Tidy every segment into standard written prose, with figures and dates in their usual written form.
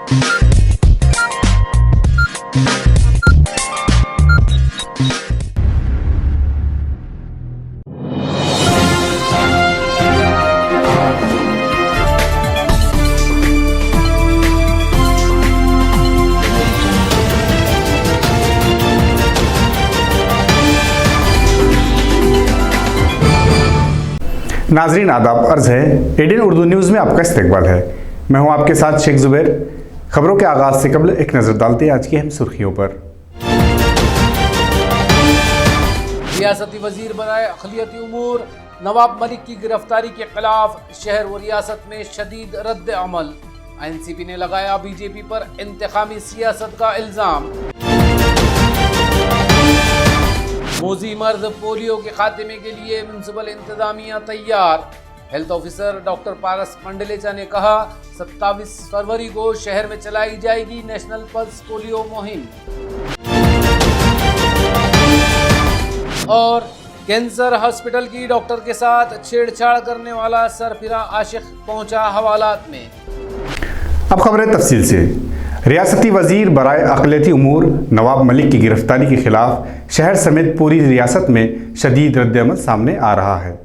नाजरीन आदाब अर्ज़ है एडीएन उर्दू न्यूज़ में आपका इस्तकबाल है। मैं हूं आपके साथ शेख जुबैर। खबरों के आगाज़ से कबल एक नज़र डालते हैं आज की अहम सुर्खियों पर। रियासती वजीर बराए अक़लियती उमूर नवाब मलिक की गिरफ्तारी के खिलाफ शहर व रियासत में शदीद रद्द अमल। एनसीपी ने लगाया बीजेपी पर इंतकामी सियासत का इल्ज़ाम। मोजी मर्द पोलियो के खात्मे के लिए म्युनिसिपल इंतजामिया तैयार। Health officer doctor Paras Mandlecha ने कहा 27 फरवरी को शहर में चलाई जाएगी नेशनल पल्स पोलियो मुहिम। और कैंसर हॉस्पिटल की डॉक्टर के साथ छेड़छाड़ करने वाला सरफिरा आशिक पहुंचा हवालात में। अब खबरें तफसील से। रियासती वजीर बराए अक़लियती उमूर नवाब मलिक की गिरफ्तारी के खिलाफ शहर समेत पूरी रियासत में शदीद रद्दअमल सामने आ रहा है।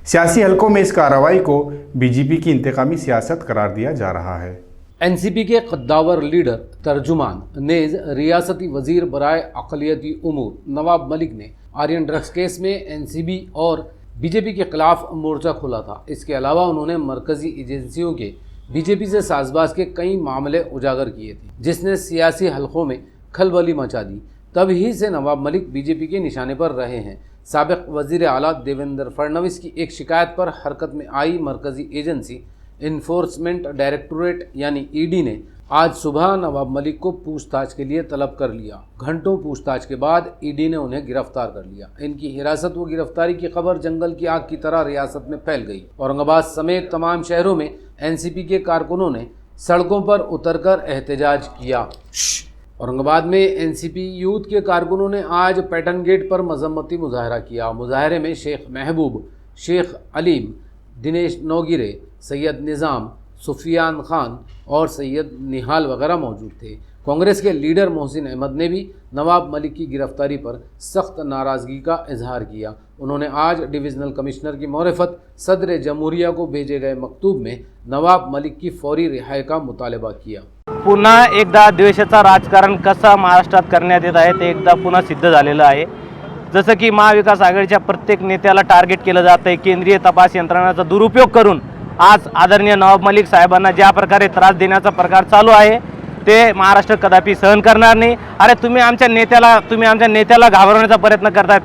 सियासी हलकों में इस कार्रवाई को बीजेपी की इंतकामी सियासत करार दिया जा रहा है। एनसीपी के कद्दावर लीडर तर्जुमान नेज रियासती वजीर बराए अक़लियती उमूर नवाब मलिक ने आर्यन ड्रग्स केस में एनसीबी और बीजेपी के खिलाफ मोर्चा खोला था। इसके अलावा उन्होंने मरकजी एजेंसियों के बीजेपी से साजबाज के कई मामले उजागर किए थे, जिसने सियासी हलकों में खलबली मचा दी। तभी से नवाब मलिक बीजेपी के निशाने पर रहे हैं। साबिक वजीर आला देवेंद्र फडणवीस की एक शिकायत पर हरकत में आई मरकजी एजेंसी इन्फोर्समेंट डायरेक्टोरेट यानी ईडी ने आज सुबह नवाब मलिक को पूछताछ के लिए तलब कर लिया। घंटों पूछताछ के बाद ईडी ने उन्हें गिरफ्तार कर लिया। इनकी हिरासत व गिरफ्तारी की खबर जंगल की आग की तरह रियासत में फैल गई। औरंगाबाद समेत तमाम शहरों में एनसीपी के कारकुनों ने सड़कों पर उतरकर एहतजाज किया। औरंगाबाद में एनसीपी यूथ के कारकुनों ने आज पैटर्न गेट पर मजम्मती मुजाहरा किया। मुजाहरे में शेख महबूब, शेख अलीम, दिनेश नौगिरे, सैयद निज़ाम, सुफियान खान और सैयद निहाल वगैरह मौजूद थे। कांग्रेस के लीडर मोहसिन अहमद ने भी नवाब मलिक की गिरफ्तारी पर सख्त नाराज़गी का इजहार किया। उन्होंने आज डिविजनल कमिश्नर की मोरफत सदर जमहूरिया को भेजे गए मकतूब में नवाब मलिक की फौरी रिहाई का मुतालबा किया। पुन्हा एकदा द्वेषाचं राजकारण कसं महाराष्ट्रात करण्यात येत आहे ते एकदा पुन्हा सिद्ध झालेलं आहे। जसं की महाविकास आघाडीच्या प्रत्येक नेत्याला टार्गेट केलं जात आहे। केंद्रीय तपास यंत्रणाचा दुरुपयोग करून आज आदरणीय नवाब मलिक साहेबांना ज्या प्रकारे त्रास देण्याचा प्रकार चालू आहे ते महाराष्ट्र कदापि सहन करणार नाही। अरे तुम्ही आमच्या नेत्याला घाबरवण्याचा प्रयत्न करतात।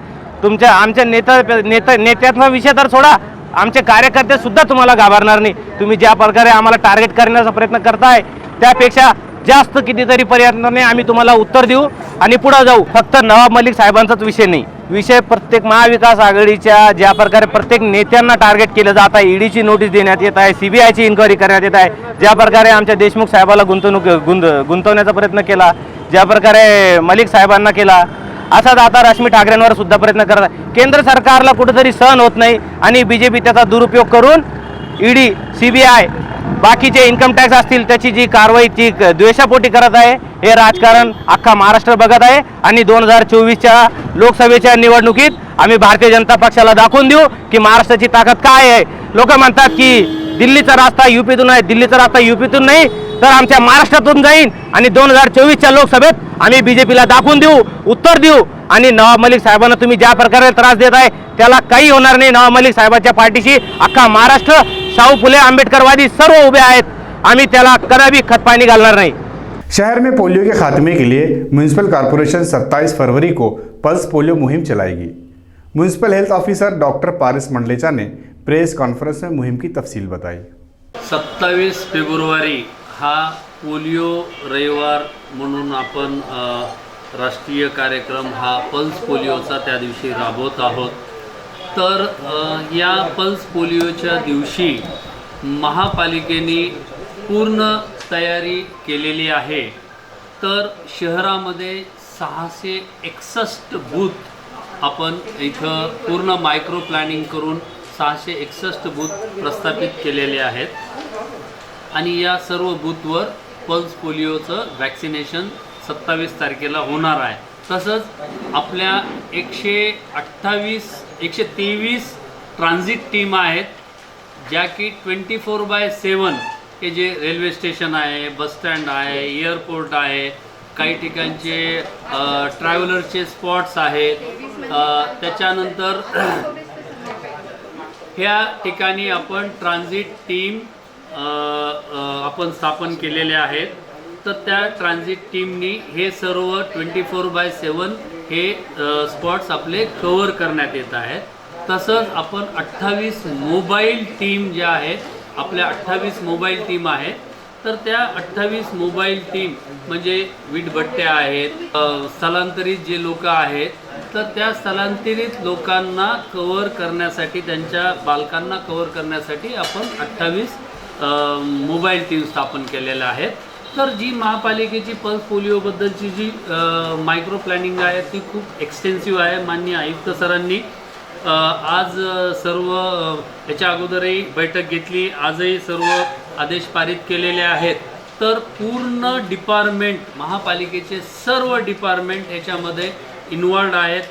आमच्या नेत्याचा विषय तर सोडा, आमचे कार्यकर्ते सुद्धा तुम्हाला घाबरणार नाही। तुम्ही ज्या प्रकारे आम्हाला टार्गेट करण्याचा प्रयत्न करताय त्यापेक्षा जास्त कितीतरी प्रयत्नाने आम्ही तुम्हाला उत्तर देऊ आणि पुढे जाऊ। फक्त नवाब मलिक साहेबांचाच विषय नाही, विषय प्रत्येक महाविकास आघाडीच्या ज्या प्रकारे प्रत्येक नेत्यांना टार्गेट केलं जात आहे, ईडीची नोटीस देण्यात येत आहे, सीबीआयची इन्क्वायरी करण्यात येत आहे, ज्या प्रकारे आमच्या देशमुख साहेबाला गुंतवण्याचा प्रयत्न केला, ज्या प्रकारे मलिक साहेबांना केला, असाच आता रश्मी ठाकरेंवर सुद्धा प्रयत्न करत आहे। केंद्र सरकारला कुठेतरी सहन होत नाही आणि बीजेपी त्याचा दुरुपयोग करून ईडी, सीबीआय, बाकीचे इन्कम टॅक्स असतील त्याची जी कारवाई ती द्वेषापोटी करत आहे। हे राजकारण अख्खा महाराष्ट्र बघत आहे आणि 2024च्या लोकसभेच्या निवडणुकीत आम्ही भारतीय जनता पक्षाला दाखवून देऊ की महाराष्ट्राची ताकद काय आहे। लोक म्हणतात की दिल्लीचा रस्ता यूपीतून आहे, दिल्लीचा रस्ता यूपीतून नाही तर आमच्या महाराष्ट्रातून जाईल आणि 2024च्या लोकसभेत आम्ही बीजेपीला दाखवून देऊ, उत्तर देऊ आणि नवाब मलिक साहेबांना तुम्ही ज्या प्रकारे त्रास देत आहे त्याला काही होणार नाही। नवाब मलिक साहेबांच्या पाठीशी अख्खा महाराष्ट्र, शाहू फुले आंबेडकरवादी सर्व उभे आहेत। आम्ही त्याला कदापि खतपाणी घालणार नाही। शहर में पोलियो के खात्मे के लिए म्यूनिसिपल कॉरपोरेशन 27 फरवरी को पल्स पोलियो मुहिम चलाएगी। Municipal health officer doctor Paras Mandlecha ने प्रेस कॉन्फ्रेंस में मुहिम की तफसील बताई। 27 फेब्रुवारी हा पोलिओ रविवार म्हणून आपण राष्ट्रीय कार्यक्रम हा पल्स पोलिओचा त्या दिवशी राबवत आहोत। तर या पल्स पोलिओच्या दिवशी महापालिकेने पूर्ण तयारी केलेली आहे। तर शहरामध्ये 661 बूथ आपण इथं पूर्ण मायक्रो प्लॅनिंग करून 661 बूथ प्रस्थापित केलेले आहेत आणि या सर्व बूथवर पल्स पोलिओचं वॅक्सिनेशन 27 तारखेला होणार आहे. तसंच आपल्या 123 ट्रान्झिट टीम आहेत, ज्या की 24/7 हे जे रेल्वे स्टेशन आहे, बसस्टँड आहे, एअरपोर्ट आहे, काही ठिकाणचे ट्रॅव्हलरचे स्पॉट्स आहेत, त्याच्यानंतर ह्या ठिकाणी आपण ट्रान्झिट टीम आपण स्थापन केलेले आहेत. तर त्या ट्रान्झिट टीमनी हे सर्व 24/7 हे स्पॉट्स आपले कव्हर करण्यात येत आहेत. तसंच आपण 28 मोबाईल टीम ज्या आहेत, आपल्या 28 मोबाईल टीम आहेत. तर त्या 28 मोबाईल टीम म्हणजे वीटभट्ट्या आहेत, स्थलांतरित जे लोक आहेत, तर त्या स्थलांतरित लोकांना कव्हर करण्यासाठी, त्यांच्या बालकांना कव्हर करण्यासाठी आपण 28 मोबाईल टीम स्थापन केलेल्या आहेत. तर जी महापालिकेची पल्स पोलिओबद्दलची जी मायक्रो प्लॅनिंग आहे ती खूप एक्सटेन्सिव्ह आहे. माननीय आयुक्त सरांनी आज सर्व याच्या अगोदरही बैठक घेतली, आजही सर्व आदेश पारित केलेले आहेत. तर पूर्ण डिपार्टमेंट, महापालिकेचे सर्व डिपार्टमेंट याच्यामध्ये इन्वॉल्ड आहेत.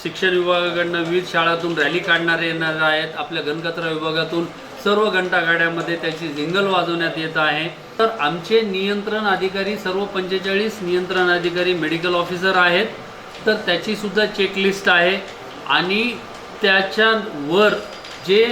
शिक्षण विभागाकडनं विविध शाळातून रॅली काढणारे येणार आहेत. आपल्या घनकचरा विभागातून सर्व घंटागाड्यामध्ये त्याची जिंगल वाजवण्यात येत आहे. तर आमचे नियंत्रण अधिकारी, सर्व 45 नियंत्रण अधिकारी मेडिकल ऑफिसर आहेत. तर त्याचीसुद्धा चेकलिस्ट आहे आणि त्याच्यावर जे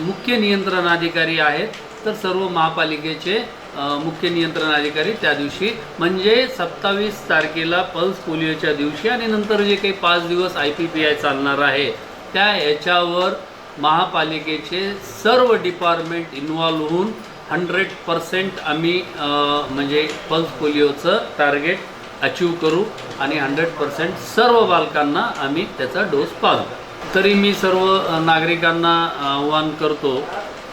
मुख्य नियंत्रण अधिकारी आहेत, तर सर्व महापालिकेचे मुख्य नियंत्रण अधिकारी त्या दिवशी म्हणजे 27 तारखेला पल्स पोलिओच्या दिवशी आणि नंतर जे काही 5 दिवस IPPI चालणार आहे त्या याच्यावर महापालिकेचे सर्व डिपार्टमेंट इन्व्हॉल्व होऊन 100% आम्ही म्हणजे पल्स पोलिओचं टार्गेट अचीव करू आणि 100% सर्व बालकांना आम्ही त्याचा डोस पाजू. तरी मी सर्व नागरिकांना आवाहन करतो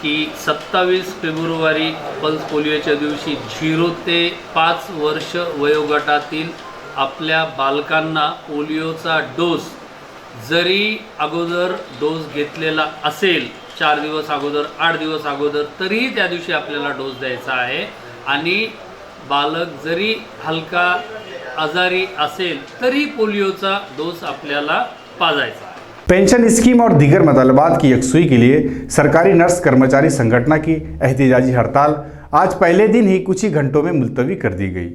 की 27 फेब्रुवारी पल्स पोलिओच्या दिवशी 0 ते 5 वर्ष वयोगटातील आपल्या बालकांना पोलिओचा डोस, जरी अगोदर डोस घेतलेला असेल 4 दिवस अगोदर, 8 दिवस अगोदर, तरीही त्या दिवशी आपल्याला डोस द्यायचा आहे. आणि बालक जरी हलका आजारी असेल तरी पोलिओचा डोस आपल्याला पाजायचा. पेंशन स्कीम और दीगर मतलबात की यकसुई के लिए सरकारी नर्स कर्मचारी संगठन की एहतजाजी हड़ताल आज पहले दिन ही कुछ ही घंटों में मुलतवी कर दी गई.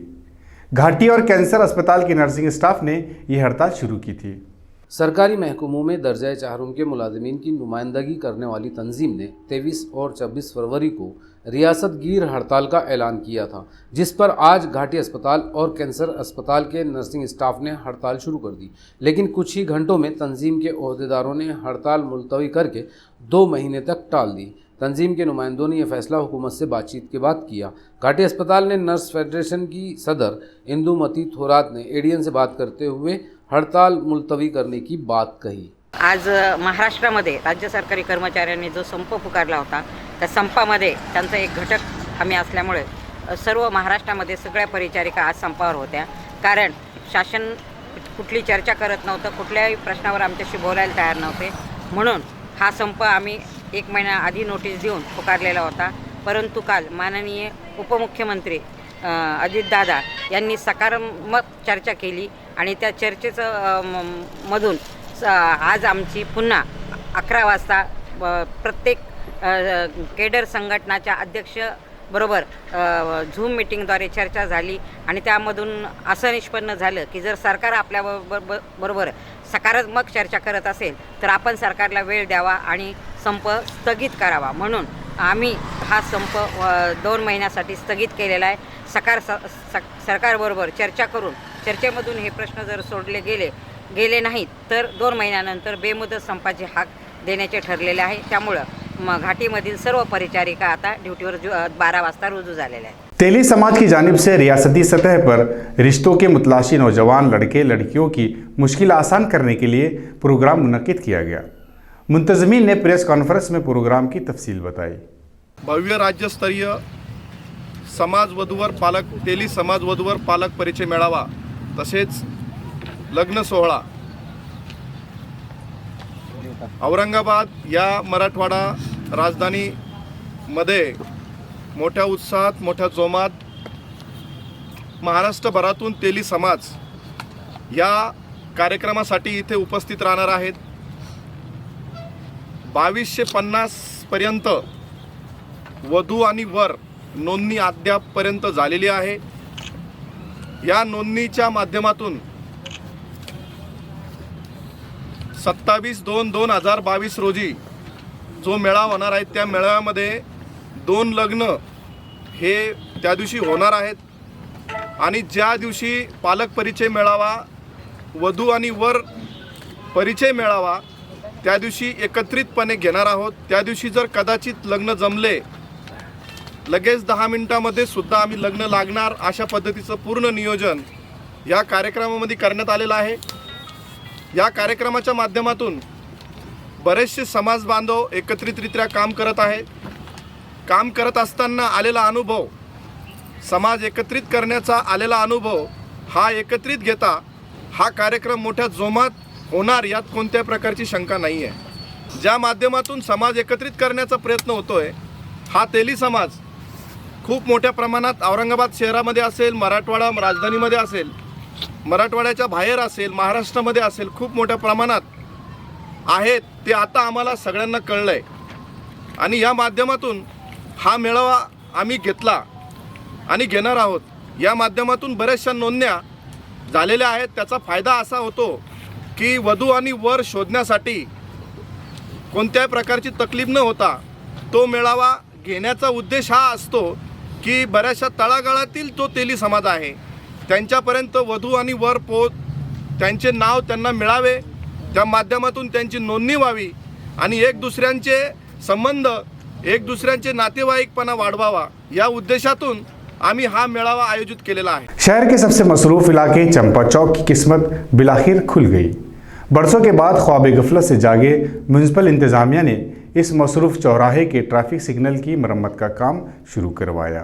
घाटी और कैंसर अस्पताल के नर्सिंग स्टाफ ने यह हड़ताल शुरू की थी. सरकारी महकमों में दर्जा चारों के मुलाजिमीन की नुमाइंदगी करने वाली तंजीम ने 23 और 26 फरवरी को रियासत गिर हड़ताल का ऐलान किया था, जिस पर आज घाटी अस्पताल और कैंसर अस्पताल के नर्सिंग स्टाफ ने हड़ताल शुरू कर दी. लेकिन कुछ ही घंटों में तंजीम के ओहदेदारों ने हड़ताल मुलतवी करके 2 महीने तक टाल दी. तंजीम के नुमाइंदों ने यह फैसला हुकूमत से बातचीत के बाद किया. घाटी अस्पताल ने नर्स फेडरेशन की सदर इंदुमती थोरात ने एडीएन से बात करते हुए हड़ताल मुलतवी करने की बात कही. आज महाराष्ट्रामध्ये राज्य सरकारी कर्मचाऱ्यांनी जो संप पुकारला होता, त्या संपामध्ये त्यांचा एक घटक आम्ही असल्यामुळे सर्व महाराष्ट्रामध्ये सगळ्या परिचारिका आज संपावर होत्या. कारण शासन कुठली चर्चा करत नव्हतं, कुठल्याही प्रश्नावर आमच्याशी बोलायला तयार नव्हते. म्हणून हा संप आम्ही 1 महिना आधी नोटीस देऊन पुकारलेला होता. परंतु काल माननीय उपमुख्यमंत्री अजितदादा यांनी सकारात्मक चर्चा केली आणि त्या चर्चेचं मधून आज आमची पुन्हा 11 वाजता प्रत्येक केडर संघटनाच्या अध्यक्ष बरोबर झूम मीटिंगद्वारे चर्चा झाली आणि त्यामधून असं निष्पन्न झालं की जर सरकार आपल्या बरोबर सकारात्मक चर्चा करत असेल तर आपण सरकारला वेळ द्यावा आणि संप स्थगित करावा. म्हणून आम्ही हा संप 2 महिन्यासाठी स्थगित केलेला आहे. सरकारबरोबर चर्चा करून चर्चेमधून हे प्रश्न जर सोडले गेले नाहीत तर 2 महिन्यानंतर बेमुदत संपाचे हाक देण्याचे ठरलेले आहे. त्यामुळं घाटीमधील सर्व परिचारिका आता ड्युटीवर 12 वाजता रुजू झालेल्या आहेत. तेली समाज की जानिब से रियासती सतह पर रिश्तों के मुतलाशी नौजवान लड़के लड़कियों की मुश्किल आसान करने के लिए प्रोग्राम मुनक्किद किया गया. मुंतज़मीन ने प्रेस कॉन्फ्रेंस में प्रोग्राम की तफसील बताई. भव्य राज्यस्तरीय समाज वधूवर पालक तेली समाज वधूवर पालक परिचय मेळावा तसेच लग्न सोहळा औरंगाबाद या मराठवाडा राजधानीमध्ये मोठ्या उत्साहात मोठ्या जोमात महाराष्ट्रभरातून तेली समाज या कार्यक्रमासाठी इथे उपस्थित राहणार आहेत. 2250 पर्यंत वधू आणि वर नोंदणी अद्यापपर्यंत झालेली आहे. या नोंदणीच्या माध्यमातून 27/2/2022 रोजी जो मेळावा होणार आहे त्या मेळाव्यामध्ये 2 लग्न हे त्या दिवशी होणार आहेत आणि ज्या दिवशी पालक परिचय मेळावा, वधू आणि वर परिचय मेळावा त्या दिवशी एकत्रितपणे घेणार आहोत. त्या दिवशी जर कदाचित लग्न जमले, लगेच 10 मिनिटांमध्ये सुद्धा आम्ही लग्न लागणार अशा पद्धतीचं पूर्ण नियोजन या कार्यक्रमामध्ये करण्यात आलेलं आहे. या कार्यक्रमाच्या माध्यमातून बरेचसे समाज बांधव एकत्रितरित्या काम करत आहेत. काम करत असताना आलेला अनुभव, समाज एकत्रित करण्याचा आलेला अनुभव हा एकत्रित घेता हा कार्यक्रम मोठ्या जोमात होणार यात कोणत्याही प्रकारची शंका नाही आहे. ज्या माध्यमातून समाज एकत्रित करण्याचा प्रयत्न होतोय हा तेली समाज खूप मोठ्या प्रमाणात औरंगाबाद शहरामध्ये असेल, मराठवाडा राजधानीमध्ये असेल, मराठवाड्याच्या बाहेर असेल, महाराष्ट्रामध्ये असेल, खूप मोठ्या प्रमाणात आहेत. ते आता आम्हाला सगळ्यांना कळलं आहे आणि या माध्यमातून हा मेळावा आम्ही घेतला आणि घेणार आहोत. या माध्यमातून बऱ्याचशा नोंदण्या झालेल्या आहेत. त्याचा फायदा असा होतो की वधू आणि वर शोधण्यासाठी कोणत्याही प्रकारची तकलीफ न होता तो मेळावा घेण्याचा उद्देश हा असतो की बऱ्याचशा तळागाळातील जो तेली समाज आहे त्यांच्यापर्यंत वधू आणि वर त्यांचे नाव त्यांना मिळावे, त्या माध्यमातून त्यांची नोंदणी व्हावी आणि एक दुसऱ्यांचे संबंध, एक दुसऱ्यांचे नातेवाईकपणा वाढवावा या उद्देशातून आम्ही हा मेळावा आयोजित केलेला आहे. शहर के सबसे मसरूफ इलाके चंपा चौक की किस्मत बिलाखिर खुल गई. बरसों के बाद ख्वाब गफलत से जागे म्यूनसिपल इंतज़ामिया ने इस मसरूफ चौराहे के ट्रैफिक सिग्नल की मरम्मत का काम शुरू करवाया.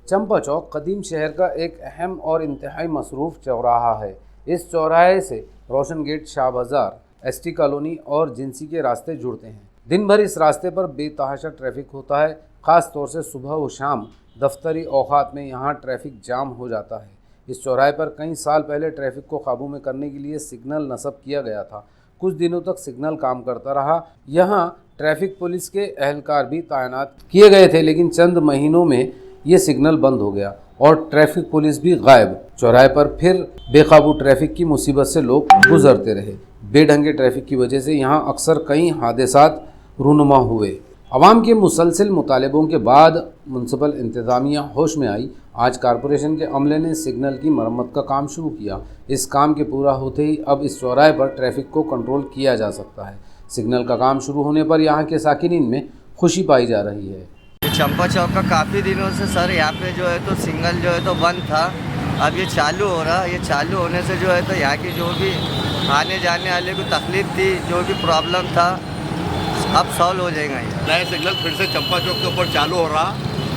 चंपा चौक कदीम शहर का एक अहम और इंतहाई मसरूफ चौराहा है। इस चौराहे से रोशन गेट, शाह बाज़ार, ST कॉलोनी और जिंसी के रास्ते जुड़ते हैं। दिन भर इस रास्ते पर बेतहाशा ट्रैफिक होता है। ख़ास तौर से सुबह व शाम दफ्तरी औकात में यहाँ ट्रैफिक जाम हो जाता है। इस चौराहे पर कई साल पहले ट्रैफिक को काबू में करने के लिए सिग्नल नस्ब किया गया था। कुछ दिनों तक सिग्नल काम करता रहा। यहाँ ट्रैफिक पुलिस के एहलकार भी तैनात किए गए थे, लेकिन चंद महीनों में ये सिग्नल बंद हो गया और ट्रैफिक पुलिस भी गायब। चौराहे पर फिर बेकाबू ट्रैफिक की मुसीबत से लोग गुजरते रहे। बेढंगे ट्रैफिक की वजह से यहाँ अक्सर कई हादसात रूनुमा हुए। अवाम के मुसलसल मुतालबों के बाद म्यूनसिपल इंतज़ामिया होश में आई। आज कारपोरेशन के अमले ने सिग्नल की मरम्मत का काम शुरू किया। इस काम के पूरा होते ही अब इस चौराहे पर ट्रैफिक को कंट्रोल किया जा सकता है। सिग्नल का काम शुरू होने पर यहाँ के साकिनीन में खुशी पाई जा रही है। चंपा चौक का काफ़ी दिनों से सर यहाँ पे जो है तो सिग्नल जो है तो बंद था, अब ये चालू हो रहा। ये चालू होने से जो है तो यहाँ की जो भी आने जाने वाले को तकलीफ थी, जो भी प्रॉब्लम था, अब सॉल्व हो जाएगा। ये नया सिग्नल फिर से चंपा चौक के ऊपर चालू हो रहा।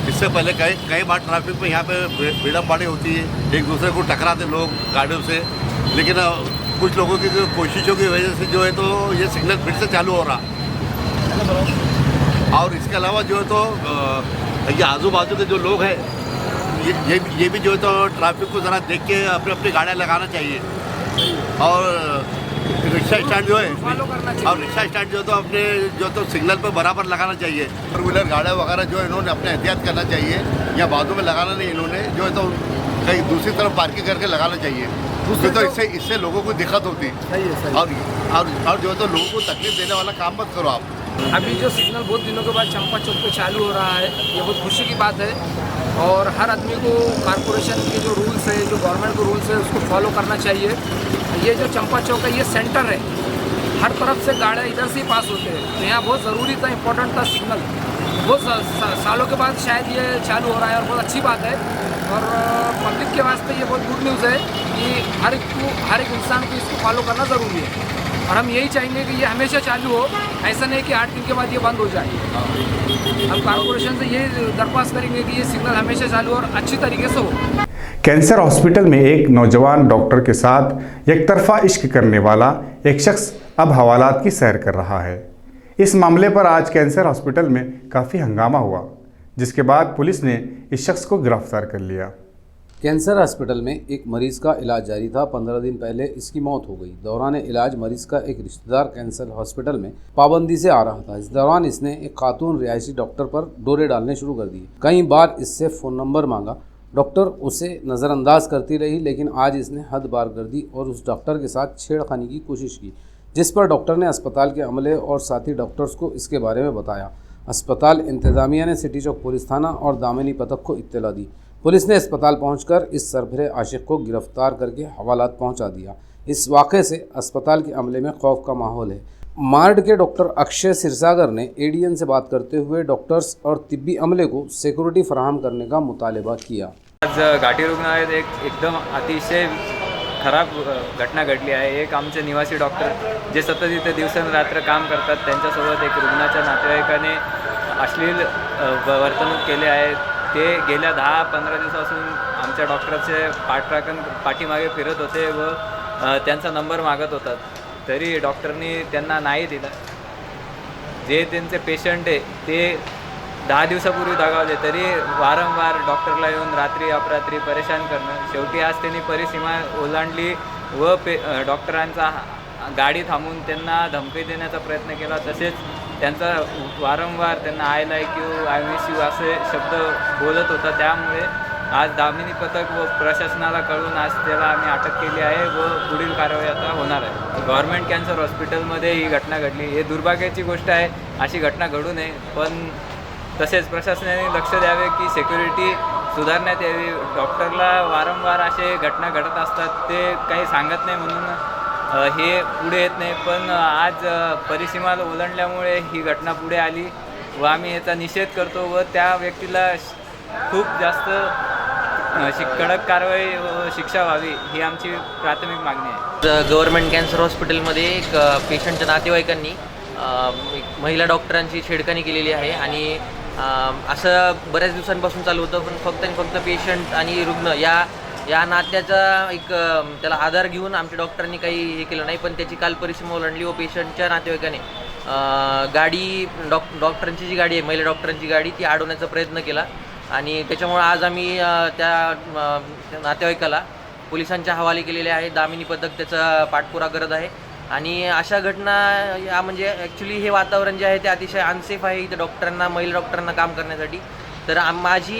इससे पहले कई बार ट्रैफिक में यहाँ पे भीड़मबाड़ी होती है, एक दूसरे को टकराते लोग गाड़ियों से, लेकिन कुछ लोगों की कोशिशों की वजह से जो है तो ये सिग्नल फिर से चालू हो रहा। और इसके अलावा जो है तो ये आजू बाजू के जो लोग हैं ये भी जो है तो ट्रैफिक को ज़रा देख के अपनी अपनी गाड़ियाँ लगाना चाहिए। और रिक्शा स्टैंड जो है तो अपने जो तो सिग्नल पर बराबर लगाना चाहिए। फोर व्हीलर गाड़ियाँ वगैरह जो है इन्होंने अपने एहतियात करना चाहिए, या बाजू में लगाना नहीं, इन्होंने जो है तो कहीं दूसरी तरफ पार्किंग करके लगाना चाहिए। तो इससे लोगों को दिक्कत होती है और जो है तो लोगों को तकलीफ देने वाला काम मत करो आप। अभी जो सिग्नल बहुत दिनों के बाद चंपा चौक पे चालू हो रहा है, ये बहुत खुशी की बात है। और हर आदमी को कारपोरेशन के जो रूल्स है, जो गवर्नमेंट के रूल्स है, उसको फॉलो करना चाहिए। ये जो चंपा चौक है ये सेंटर है, हर तरफ से गाड़ियाँ इधर से ही पास होते हैं, तो यहाँ बहुत ज़रूरी था, इम्पोर्टेंट था सिग्नल। बहुत सालों के बाद शायद ये चालू हो रहा है और बहुत अच्छी बात है। और पब्लिक के वास्ते ये बहुत गुड न्यूज़ है कि हर एक इंसान को इसको फॉलो करना ज़रूरी है। और हम यही चाहेंगे कि ये हमेशा चालू हो, ऐसा नहीं कि 8 दिन के बाद ये बंद हो जाए। हम कारपोरेशन से ये दरख्वास्त करेंगे कि ये सिग्नल हमेशा चालू और अच्छी तरीके से हो। कैंसर हॉस्पिटल में एक नौजवान डॉक्टर के साथ एकतरफा इश्क करने वाला एक शख्स अब हवालात की सैर कर रहा है। इस मामले पर आज कैंसर हॉस्पिटल में काफ़ी हंगामा हुआ, जिसके बाद पुलिस ने इस शख्स को गिरफ्तार कर लिया। कैंसर हॉस्पिटल में एक मरीज का इलाज जारी था। 15 दिन पहले इसकी मौत हो गई। दौरान इलाज मरीज का एक रिश्तेदार कैंसर हॉस्पिटल में पाबंदी से आ रहा था। इस दौरान इसने एक खातून रिहायशी डॉक्टर पर डोरे डालने शुरू कर दिए। कई बार इससे फ़ोन नंबर मांगा। डॉक्टर उसे नज़रअंदाज करती रही, लेकिन आज इसने हद पार कर दी और उस डॉक्टर के साथ छेड़खानी की कोशिश की, जिस पर डॉक्टर ने अस्पताल के अमले और साथी डॉक्टर्स को इसके बारे में बताया। अस्पताल इंतज़ामिया ने सिटी चौक पुलिस थाना और दामिनी पथक को इत्तला दी। पुलिस ने अस्पताल पहुंचकर इस सरभरे आशिक को गिरफ्तार करके हवालात पहुंचा दिया। इस वाक़े से अस्पताल के अमले में खौफ का माहौल है। मार्ड के डॉक्टर अक्षय सिरसागर ने एडीएन से बात करते हुए डॉक्टर्स और तिब्बी अमले को सिक्युरिटी फराहम करने का मुतालबा किया। आज घाटी रुग्णालयात एकदम अतिशय खराब घटना घडली आहे। एक आमचे निवासी डॉक्टर जे सतत इथे दिवसरात्र काम करतात, त्यांच्यासोबत एक रुग्णाच्या नातेवाईकाने अश्लील वर्तणूक केले आहे। ते गेल्या 10-15 दिवसापासून आमच्या डॉक्टरचे पाठीमागे फिरत होते व त्यांचा नंबर मागत होतात, तरी डॉक्टरनी त्यांना नाही दिला। जे त्यांचे पेशंट आहे ते 10 दिवसापूर्वी दगावले, तरी वारंवार डॉक्टरला येऊन रात्री अपरात्री परेशान करणं। शेवटी आज त्यांनी परिसीमा ओलांडली व डॉक्टरांचा गाडी थांबवून त्यांना धमकी देण्याचा प्रयत्न केला। तसेच त्यांचा वारंवार त्यांना I like you, I miss you असे शब्द बोलत होता। त्यामुळे आज दामिनी पथक व प्रशासनाला कळून आज त्याला आम्ही अटक केली आहे व पुढील कारवाई आता होणार आहे। गव्हर्नमेंट कॅन्सर हॉस्पिटलमध्ये ही घटना घडली, हे दुर्भाग्याची गोष्ट आहे। अशी घटना घडू नये, पण तसेच प्रशासनाने लक्ष द्यावे की सिक्युरिटी सुधारण्यात यावी। डॉक्टरला वारंवार असे घटना घडत असतात, ते काही सांगत नाही म्हणून हे पुढे येत नाही, पण आज परिसीमा ओलांडल्यामुळे ही घटना पुढे आली व आम्ही याचा निषेध करतो व त्या व्यक्तीला खूप जास्त कडक कारवाई व शिक्षा व्हावी ही आमची प्राथमिक मागणी आहे। गव्हर्नमेंट कॅन्सर हॉस्पिटलमध्ये एक पेशंटच्या नातेवाईकांनी एक महिला डॉक्टरांची छेडखानी केलेली आहे आणि असं बऱ्याच दिवसांपासून चालू होतं, पण फक्त आणि फक्त पेशंट आणि रुग्ण या नात्याचा एक त्याला आधार घेऊन आमच्या डॉक्टरांनी काही हे केलं नाही, पण त्याची काल परिसीमा ओलांडली व पेशंटच्या नातेवाईकाने गाडी डॉक्टरांची जी गाडी आहे, महिला डॉक्टरांची गाडी, ती अडवण्याचा प्रयत्न केला आणि त्याच्यामुळे आज आम्ही त्या नातेवाईकाला पोलिसांच्या हवाले केलेले आहे। दामिनी पथक त्याचा पाठपुरा करत आहे आणि अशा घटना या म्हणजे ॲक्च्युली हे वातावरण जे आहे ते अतिशय अनसेफ आहे इथं डॉक्टरांना, महिला डॉक्टरांना काम करण्यासाठी। तर माझी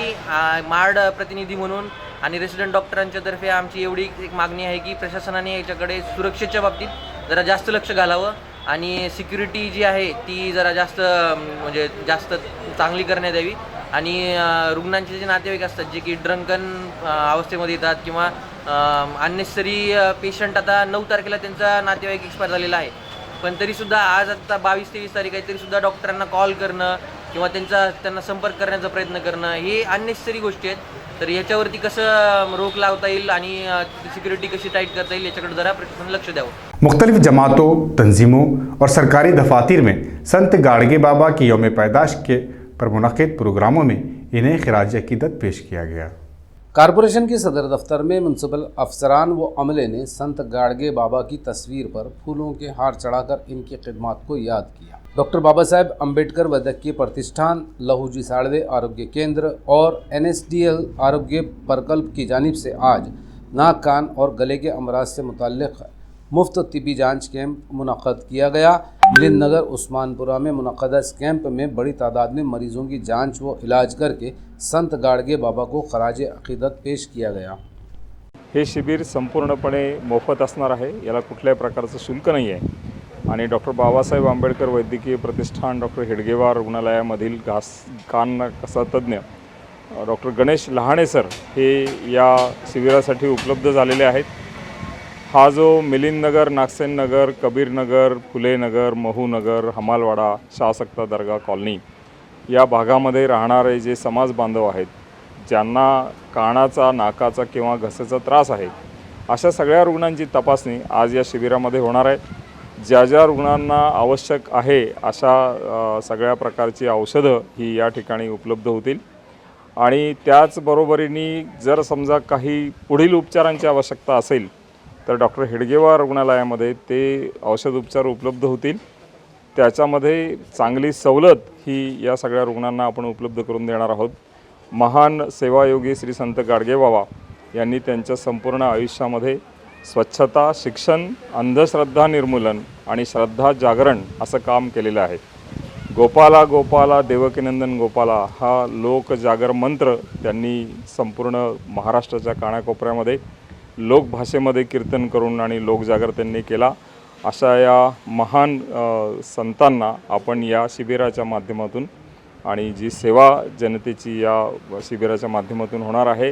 मार्ड प्रतिनिधी म्हणून आणि रेसिडेंट डॉक्टरांच्या तर्फे आमची एवढी एक मागणी आहे की प्रशासनाने याच्याकडे सुरक्षेच्या बाबतीत जरा जास्त लक्ष घालावं आणि सिक्युरिटी जी आहे ती जरा जास्त म्हणजे जास्त चांगली करण्यात यावी आणि रुग्णांचे जे नातेवाईक असतात जे की ड्रंकन अवस्थेमध्ये येतात किंवा अननेसेसरी पेशंट, आता 9 तारखेला त्यांचा नातेवाईक एक्सपायर झालेला आहे, पण तरीसुद्धा आज आता 22-23 तारीख आहे, तरीसुद्धा डॉक्टरांना कॉल करणं किंवा त्यांना संपर्क करण्याचा प्रयत्न करणं हे अननेसेसरी गोष्टी आहेत। तर याच्यावरती कसं रोक लावता येईल आणि सिक्युरिटी कशी टाइट करता येईल याच्याकडे जरा प्रशासनाने लक्ष द्यावं। मुख्तलिफ जमातों, तंजीमों और सरकारी दफातर में संत गाड़गे बाबा की यौम पैदाश पर मुनक़िद प्रोग्रामों में इन्हें खिराज अक़ीदत पेश किया गया। कारपोरेशन के सदर दफ्तर में म्युनिसिपल अफसरान व अमले ने संत गाड़गे बाबा की तस्वीर पर फूलों के हार चढ़ाकर इनकी खिदमत को याद किया। डॉक्टर बाबा साहेब अम्बेडकर वैद्यकीय प्रतिष्ठान, लहूजी साड़वे आरोग्य केंद्र और NSDL आरोग्य प्रकल्प की जानिब से आज नाक, कान और गले के अमराज से मुतल्लिक़ मुफ्त तिबी जांच कैंप मुनक़द किया गया। मिलिंद नगर उस्मानपुरा में मुनक़दा इस कैंप में बड़ी तादाद में मरीजों की जांच व इलाज करके संत गाड़गे बाबा को खराज अक़ीदत पेश किया गया। हे शिबिर संपूर्णपणे मोफत असणार आहे, याला कुठल्याही प्रकारचं शुल्क नाही आहे आणि डॉक्टर बाबासाहेब आंबेडकर वैद्यकीय प्रतिष्ठान डॉक्टर हेडगेवार रुग्णालयामधील कान घसा तज्ज्ञ डॉक्टर गणेश लहाणे सर हे या शिबिरासाठी उपलब्ध झालेले आहेत। हा जो मिलिंद नगर, नागसेन नगर, कबीर नगर, फुले नगर, महू नगर, हमालवाडा, शाहसक्ता दर्गा कॉलनी या भागामध्ये राहणारे जे समाज बांधव आहेत, ज्यांना कानाचा, नाकाचा किंवा घशाचा त्रास आहे, अशा सगळ्या रुग्णांची तपासणी आज या शिबिरामध्ये होणार आहे। ज्या ज्या रुग्णांना आवश्यक आहे अशा सगळ्या प्रकारची औषधं ही या ठिकाणी उपलब्ध होतील आणि त्याचबरोबरीने जर समजा काही पुढील उपचारांची आवश्यकता असेल तर डॉक्टर हेडगेवार रुग्णालयामध्ये ते औषध उपचार उपलब्ध होतील। त्याच्यामध्ये चांगली सवलत ही या सगळ्या रुग्णांना आपण उपलब्ध करून देणार आहोत। महान सेवायोगी श्री संत गाडगे बाबा यांनी त्यांच्या संपूर्ण आयुष्यामध्ये स्वच्छता, शिक्षण, अंधश्रद्धा निर्मूलन आणि श्रद्धा जागरण असं काम केलेलं आहे. गोपाला गोपाला देवकीनंदन गोपाला हा लोकजागर मंत्र त्यांनी संपूर्ण महाराष्ट्राच्या कानाकोपऱ्यामध्ये लोकभाषेमध्ये कीर्तन करून आणि लोकजागर त्यांनी केला. अशा या महान संतांना आपण या शिबिराच्या माध्यमातून आणि जी सेवा जनतेची या शिबिराच्या माध्यमातून होणार आहे,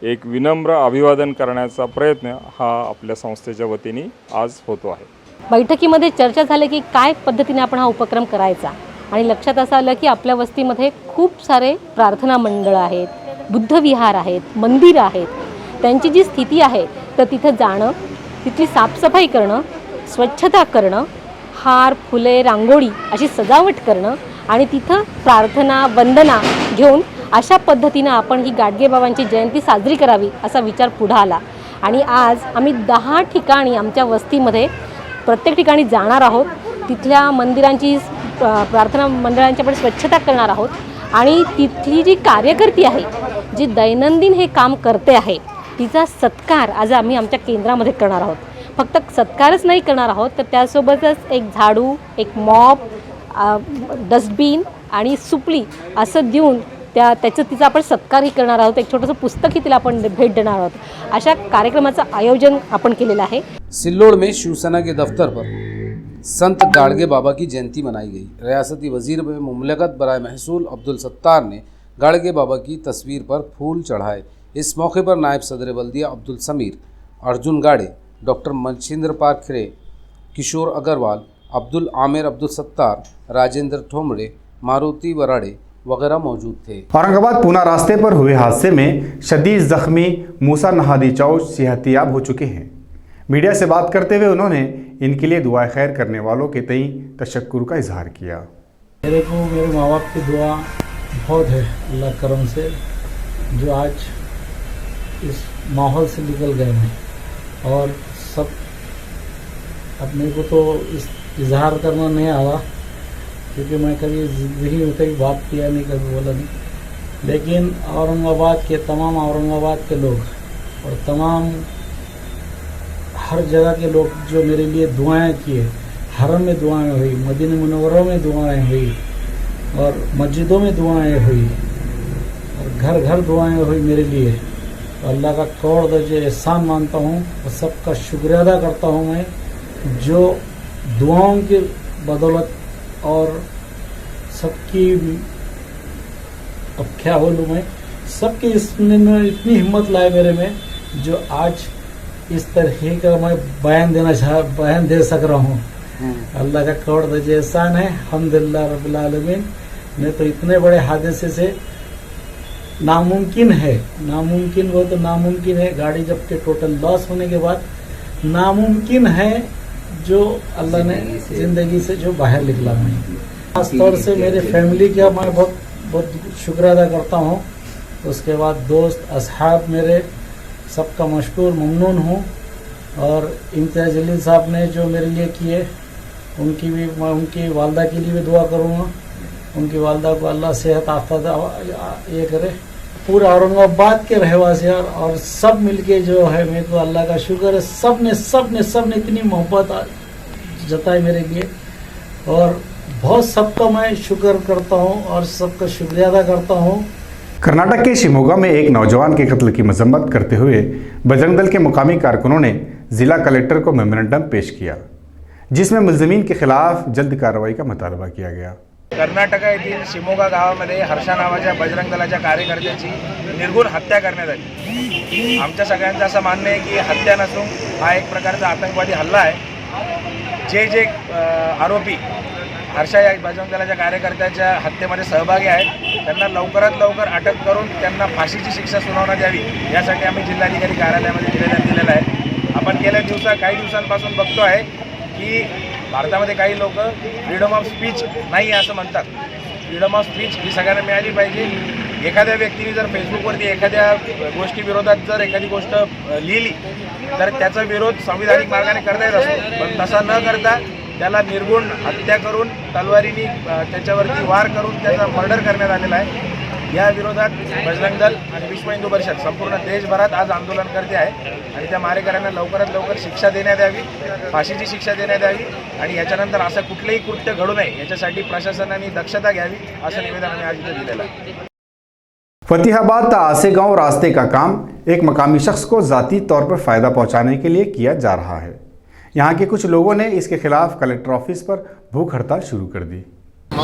एक विनम्र अभिवादन करण्याचा प्रयत्न हा आपल्या संस्थेच्या वतीने आज होतो आहे. बैठकीमध्ये चर्चा झाली की काय पद्धतीने आपण हा उपक्रम करायचा आणि लक्षात असं आलं की आपल्या वस्तीमध्ये खूप सारे प्रार्थना मंडळ आहेत, बुद्धविहार आहेत, मंदिर आहेत. त्यांची जी स्थिती आहे तर तिथं जाणं, तिथली साफसफाई करणं, स्वच्छता करणं, हार, फुले, रांगोळी अशी सजावट करणं आणि तिथं प्रार्थना, वंदना घेऊन अशा पद्धतीनं आपण ही गाडगेबाबांची जयंती साजरी करावी असा विचार पुढं आला. आणि आज आम्ही 10 ठिकाणी आमच्या वस्तीमध्ये प्रत्येक ठिकाणी जाणार आहोत. तिथल्या मंदिरांची, प्रार्थना मंडळांची आपण स्वच्छता करणार आहोत आणि तिथली जी कार्यकर्ती आहे, जी दैनंदिन हे काम करते आहे, तिचा सत्कार आज आम्ही आमच्या केंद्रामध्ये करणार आहोत. फक्त सत्कारच नाही करणार आहोत तर त्यासोबतच एक झाडू, एक मॉप, डस्टबिन आणि सुपली असं देऊन तिचा आपण सत्कारही करणार आहोत. एक छोटंसं पुस्तकही तिला आपण भेट देणार आहोत. अशा कार्यक्रमाचं आयोजन आपण केलेलं आहे. सिल्लोड में शिवसेना के दफ्तर पर संत गाड़गे बाबा की जयंती मनाई गई. रियासती वजीर मुमलकत बराए महसूल अब्दुल सत्तार ने गाड़गे बाबा की तस्वीर पर फूल चढ़ाए. इस मौके पर नायब सदर बल्दिया अब्दुल समीर, अर्जुन गाड़े, डॉक्टर मच्छिंद्र पारखरे, किशोर अग्रवाल, अब्दुल आमिर अब्दुल सत्तार, राजेंद्र ठोमड़े, मारुति वराड़े वगैरह मौजूद थे. औरंगाबाद पूना रास्ते पर हुए हादसे में शदीद जख्मी मूसा नहादी चौच सेहतियाब हो चुके हैं. मीडिया से बात करते हुए उन्होंने इनके लिए दुआ खैर करने वालों के तई तशक्कुर का इजहार किया. मेरे को मेरे माँ बाप की दुआ बहुत है अल्लाह करम से, जो आज इस माहौल से निकल गए हैं. और सब अपने को तो इस इजहार करना नहीं आवा, क्योंकि मैं कभी ज़िंदगी में कभी बात किया नहीं, कभी बोला नहीं. लेकिन औरंगाबाद के लोग और तमाम हर जगह के लोग जो मेरे लिए दुआएं किए, हरम में दुआएं हुई, मदीना मुनव्वरा में दुआएं हुई और मस्जिदों में दुआएं हुई और घर घर दुआएं हुई मेरे लिए. तो अल्लाह का करोड़ दर्जे एहसान मानता हूँ और सबका शुक्रिया अदा करता हूँ मैं, जो दुआओं की बदौलत और सबकी, अब क्या बोलूँ मैं, सबकी इसमें इतनी हिम्मत लाए मेरे में, जो आज इस तरह का मैं बयान दे सक रहा हूँ. अल्लाह का करोड़ दर्जे एहसान है, अल्हम्दुलिल्लाह रब्बिल आलमीन. नहीं तो इतने बड़े हादसे से नामुमकिन है, नामुमकिन वो तो नामुमकिन है, गाड़ी जब के टोटल लॉस होने के बाद नामुमकिन है जो अल्लाह ने ज़िंदगी से जो बाहर निकला. मैं खास तौर से मेरे फैमिली का मैं बहुत बहुत शुक्र अदा करता हूँ. उसके बाद दोस्त, असहाब मेरे सबका मशकूर ममनून हूँ. और इम्तियाज़ जलील साहब ने जो मेरे लिए किए, उनकी भी, मैं उनकी वालदा के लिए भी दुआ करूँगा. उनकी वालदा को अल्लाह सेहत आफत ये करे. पूरे औरंगाबाद के रहवासी और सब मिलके जो है, मेरे को अल्लाह का शुक्र है, सब ने इतनी मोहब्बत जताई मेरे लिए और बहुत सबका मैं शुक्र करता हूँ और सबका शुक्रिया अदा करता हूँ. कर्नाटक के शिमोगा में एक नौजवान के कत्ल की मजम्मत करते हुए बजरंग दल के मुकामी कारकुनों ने जिला कलेक्टर को मेमोरेंडम पेश किया, जिसमें मुलजमीन के खिलाफ जल्द कार्रवाई का मुतालबा किया गया. कर्नाटक येथील शिमोगा गावामध्ये हर्षा नावाच्या बजरंग दलाच्या कार्यकर्त्याची निर्घुण हत्या करण्यात आली. आमच्या सगळ्यांचं असं मानणं आहे की हत्या नसून हा एक प्रकारचा आतंकवादी हल्ला आहे. जे आरोपी हर्षा या बजरंग दलाच्या कार्यकर्त्याच्या हत्येमध्ये सहभागी आहेत, त्यांना लवकरात लवकर अटक करून त्यांना फाशीची शिक्षा सुनावण्यात यावी, यासाठी आम्ही जिल्हाधिकारी कार्यालयामध्ये निवेदन दिलेलं आहे. आपण गेल्या काही दिवसांपासून बघतो आहे की भारतामध्ये काही लोक फ्रीडम ऑफ स्पीच नाही आहे असं म्हणतात. फ्रीडम ऑफ स्पीच ही सगळ्यांना मिळाली पाहिजे. एखाद्या व्यक्तीने जर फेसबुकवरती एखाद्या गोष्टीविरोधात जर एखादी गोष्ट लिहिली तर त्याचा विरोध संविधानिक मार्गाने करता येत असतो, पण तसा न करता त्याला निर्गुण हत्या करून तलवारीने त्याच्यावरती वार करून त्याचा मर्डर करण्यात आलेला आहे. या विरोधात बजरंग दल आणि विश्व हिंदू परिषद संपूर्ण देशभरात आज आंदोलन करते आहे आणि त्या मारेकऱ्यांना लवकरात लवकर शिक्षा देण्यात यावी, फाशीची शिक्षा देण्यात यावी आणि याच्यानंतर असं कुठलेही कृत्य घडू नये याच्यासाठी प्रशासनाने दक्षता घ्यावी असं निवेदन आम्ही आज इथे दिलेलं आहे। फतेहाबाद आसे गांव रास्ते का काम एक मकामी शख्स को ज़ाती तौर पर फ़ायदा पहुंचाने के लिए किया जा रहा है। यहाँ के कुछ लोगों ने इसके खिलाफ कलेक्टर ऑफिस पर भूख हड़ताल शुरू कर दी।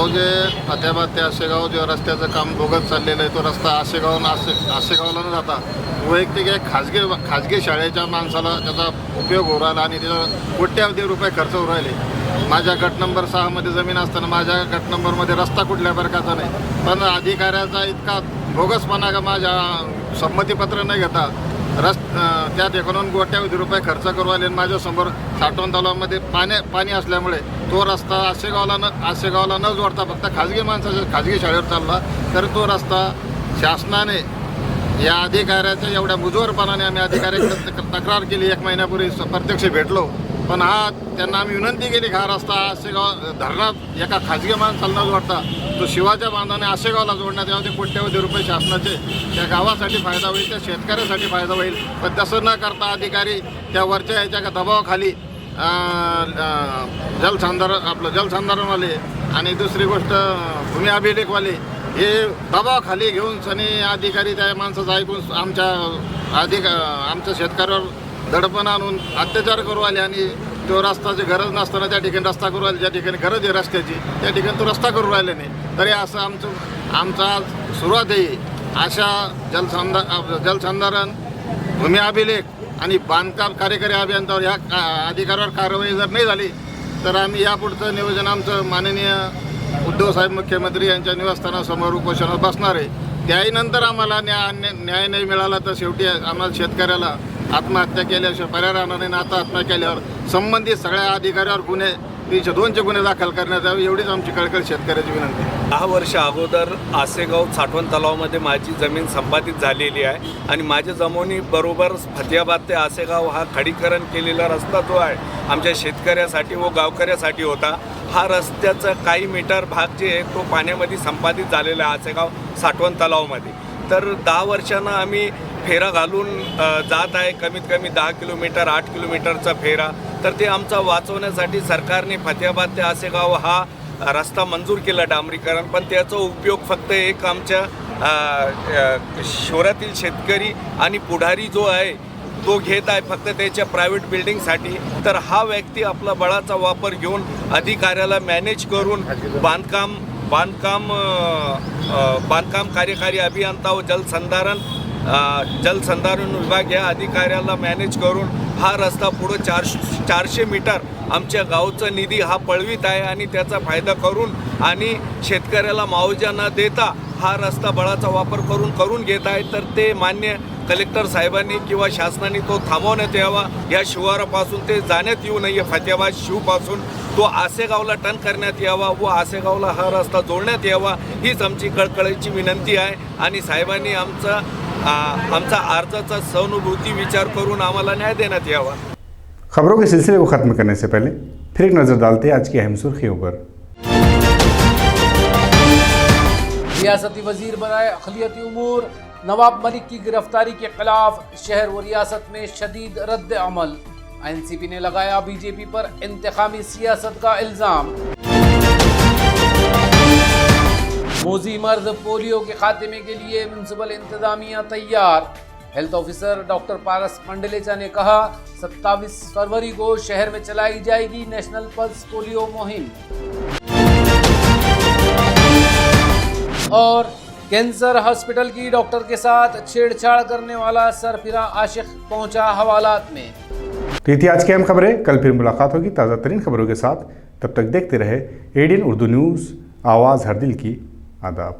जे फतेहाबाद ते आसेगाव जो रस्त्याचं काम बोगस चाललेलं आहे, तो रस्ता आसेगावला न जाता वैयक्तिक एक खाजगी शाळेच्या माणसाला त्याचा उपयोग होऊ राहिला आणि त्याचा कोट्यावधी रुपये खर्च होऊ राहिले। माझ्या गट नंबर 6 मध्ये जमीन असताना माझ्या गट नंबरमध्ये रस्ता कुठल्या प्रकारचा नाही, पण अधिकाऱ्याचा इतका बोगसपणा का माझ्या संमतीपत्र न घेता त्या ठिकाणून कोट्यावधी रुपये खर्च करू आले। माझ्यासमोर साठवण तलावामध्ये पाणी असल्यामुळे तो रस्ता आसेगावला न जोडता फक्त खाजगी माणसाच्या खाजगी शाळेवर चालला, तर तो रस्ता शासनाने या अधिकाऱ्याच्या एवढ्या मुजवरपणाने आम्ही अधिकाऱ्याकडे तक्रार केली। 1 महिन्यापूर्वी प्रत्यक्ष भेटलो, पण त्यांना आम्ही विनंती केली की हा रस्ता आसेगाव धरणात एका खाजगी माणसाला न जोडता तो शिवाच्या बांधाने आसेगावला जोडण्यात यावं। ते कोट्यावधी रुपये शासनाचे त्या गावासाठी फायदा होईल, त्या शेतकऱ्यासाठी फायदा होईल, पण तसं न करता अधिकारी त्या वरच्या याच्या दबावाखाली जलसंधारणवाले आणि दुसरी गोष्ट भूमी अभिलेखवाले हे दबावाखाली घेऊन सनी अधिकारी त्या माणसाचं ऐकून आमच्या शेतकऱ्यावर दडपण आणून अत्याचार करू आले आणि तो रस्त्याची गरज नसताना त्या ठिकाणी रस्ता करू राहिले, ज्या ठिकाणी गरज आहे रस्त्याची त्या ठिकाणी तो रस्ता करू राहिले नाही। तरी असं आमचा सुरुवात आहे अशा जलसंधारण, भूमी अभिलेख आणि बांधकाम कार्यकारी अभियंत्यावर ह्या अधिकाऱ्यावर कारवाई जर नाही झाली तर आम्ही यापुढचं नियोजन आमचं माननीय उद्धव साहेब मुख्यमंत्री यांच्या निवासस्थानासमोर उपोषणात बसणार आहे। त्याही नंतर आम्हाला न्याय नाही मिळाला तर शेवटी आम्हाला शेतकऱ्याला आत्महत्या केल्याशिवाय पर्याय राहणार नाही। आता आत्महत्या केल्यावर संबंधित सगळ्या अधिकाऱ्यावर 302चे गुन्हे दाखल करण्यात यावे एवढीच आमची कळकळ शेतकऱ्याची विनंती। 10 वर्ष अगोदर आसेगाव साठवण तलावामध्ये माझी जमीन संपादित झालेली आहे आणि माझ्या जमिनीबरोबर फतेहाबाद ते आसेगाव हा खडीकरण केलेला रस्ता जो आहे आमच्या शेतकऱ्यासाठी व गावकऱ्यासाठी होता। हा रस्त्याचा काही मीटर भाग जे आहे तो पाण्यामध्ये संपादित झालेला आहे आसेगाव साठवण तलावामध्ये। तर 10 वर्षांना आम्ही फेरा घालून जात आहे, कमीत कमी 10 किलोमीटर 8 किलोमीटरचा फेरा। तर ते आमचा वाचवण्यासाठी सरकारने फतेहाबाद ते आसेगाव हा रस्ता मंजूर केला डांबरीकरण, पण त्याचा उपयोग फक्त एक आमच्या शहरातील शेतकरी आणि पुढारी जो आहे तो घेत आहे फक्त त्याच्या प्रायव्हेट बिल्डिंगसाठी। तर हा व्यक्ती आपला बळाचा वापर घेऊन अधिकाऱ्याला मॅनेज करून बांधकाम कार्यकारी अभियंता व जलसंधारण विभाग या अधिकाऱ्याला मॅनेज करून हा रस्ता पुढे 400 मीटर आमच्या गावचा निधी हा पळवित आहे आणि त्याचा फायदा करून आणि शेतकऱ्याला मुआवजा न देता हा रस्ता बळाचा वापर करून घेत आहे। तर ते मान्य कलेक्टर साहेबांनी किंवा शासनाने तो थांबवण्यात यावा। या शिवारापासून ते जाण्यात येऊ नये, फतेहाबाद शिवपासून तो आसेगावला टर्न करण्यात यावा व आसेगावला हा रस्ता जोडण्यात यावा हीच आमची कळकळीची विनंती आहे आणि साहेबांनी आमचा अर्जाचा सहानुभूती विचार करून आम्हाला न्याय देण्यात यावा। खबरों के सिलसिले को ख़त्म करने से पहले फिर एक नज़र डालते हैं आज की अहम सुर्खियों पर। रियासती वजीर बराए अक़लियती उमूर नवाब मलिक की गिरफ्तारी के खिलाफ शहर व रियासत में शदीद रद्द अमल। एनसीपी ने लगाया बीजेपी पर इंतकामी सियासत का इल्ज़ाम। मोजी मर्द पोलियो के खात्मे के लिए म्युनिसिपल इंतजामिया तैयार। Health officer doctor Paras Mandlecha ने कहा 27 फरवरी को शहर में चलाई जाएगी नेशनल पल्स पोलियो मुहिम। और कैंसर हॉस्पिटल की डॉक्टर के साथ छेड़छाड़ करने वाला सरफिरा आशिक पहुंचा हवालात में। तो थी आज की अहम खबरें, कल फिर मुलाकात होगी ताज़ा तरीन खबरों के साथ। तब तक देखते रहे एडीएन उर्दू न्यूज़, आवाज़ हर दिल की। आदाब।